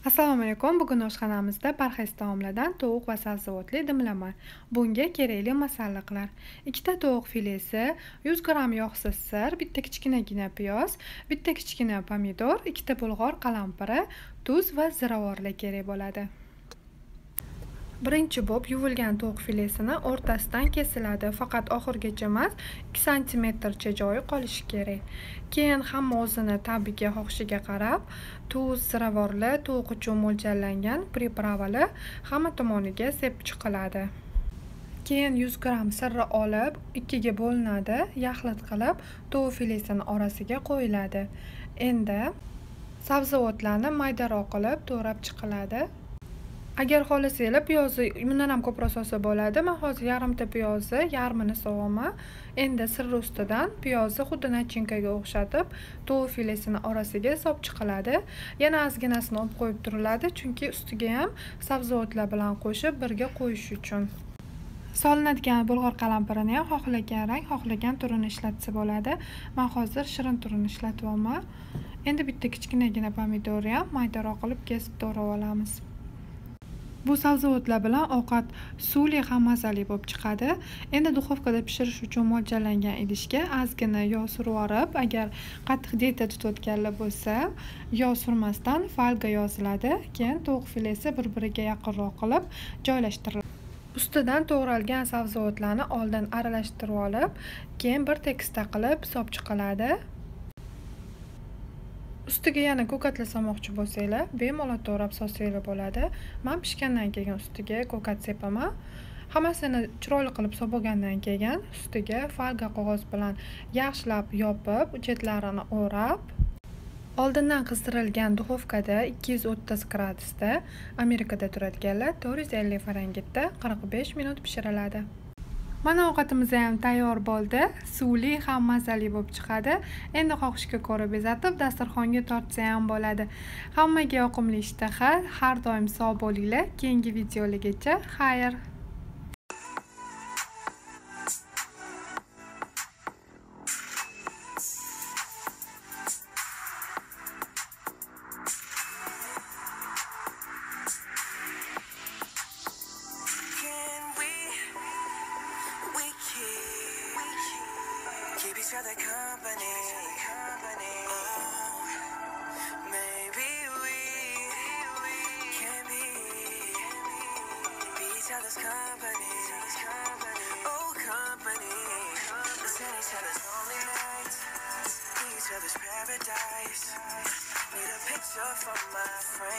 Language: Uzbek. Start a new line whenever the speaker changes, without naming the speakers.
Assalomu alaykum. Bugun oshxonamizda parhez taomlardan tovuq va sabzavotli dimlama. Bunga kerakli masalliqlar: 2 ta tovuq filesi, 100 gramm yog'siz sir, bitta kichkinagina piyoz, bitta kichkina pomidor, 2 ta bulg'or qalampiri, tuz va ziravorlar kerak bo'ladi. Birinchi bo'lib yuvilgan tovuq filesini o'rtasidan kesiladi, faqat oxirigacha emas, 2 santimetrcha joyi qolishi kerak. Keyin hamma o'zini tabiga, xohishiga qarab, tuz, ziravorlar, tovuq uchun mo'ljallangan pripravali hamma tomoniga sepib chiqiladi. Keyin 100 gramm sirni olib, ikkiga bo'linadi, yaxlit qilib, tovuq filesining orasiga qo'yiladi. Endi sabzavotlarni maydaroq qilib to'g'rab chiqiladi. Agar xohlasanglar piyozni undan ham ko'proq solsa bo'ladi. Men hozir yarimta piyozni yarmini sovaman. Endi sirni ustidan piyozni xuddi nachinkaga o'xshatib, tovuq filesini orasiga solib chiqiladi. Yana ozginasini olib qo'yib turiladi, chunki ustiga ham sabzavotlar bilan qo'shib birga qo'yish uchun. Solinadigan bulg'or qalampirini ham xohlagan rang, xohlagan turini ishlatsa bo'ladi. Men hozir shirin turini ishlatyapman. Endi bitta kichkinagina pomidorni ham maydaroq qilib kesib to'g'rab olamiz. Bu sabzavotlar bilan ovqat suvli ham mazali bo'lib chiqadi. Endi duxovkada pishirish uchun mo'ljallangan idishga ozgina yog' surib olib, agar qattiq diyeta tutayotganlar bo'lsa, yog' surmasdan folga yoziladi. Keyin tovuq filesi bir-biriga yaqinroq qilib joylashtiriladi. Ustidan to'g'ralgan sabzavotlarni oldin aralashtirib olib, keyin bir tekisda qilib solib chiqiladi. Ustiga yana ko'katlar solmoqchi bo'lsanglar, bemalol to'g'rab solsanglar bo'ladi. Men pishgandan keyin ustiga ko'kat sepaman. Hammasini chiroyli qilib solib bo'lgandan keyin ustiga folga qog'oz bilan yaxshilab yopib, chetlarini o'rab, oldindan qizdirilgan duxovkada 230 gradusda, Amerikada turadiganlar 450 Fahrenheitda 45 minut pishiriladi. Mana ovqatimiz ham tayyor bo'ldi. Suvli ham mazali bo'lib chiqadi. Endi xohishga ko'ra bezatib dasturxonga tortsa ham bo'ladi. Hammaga yoqimli ishtaha, har doim sog' bo'linglar. Keyingi videolargacha xayr.
Keep each other company. Oh, maybe we can be each other's company. Oh, company. Listen each other's lonely nights, each other's paradise. Need a picture from my friend.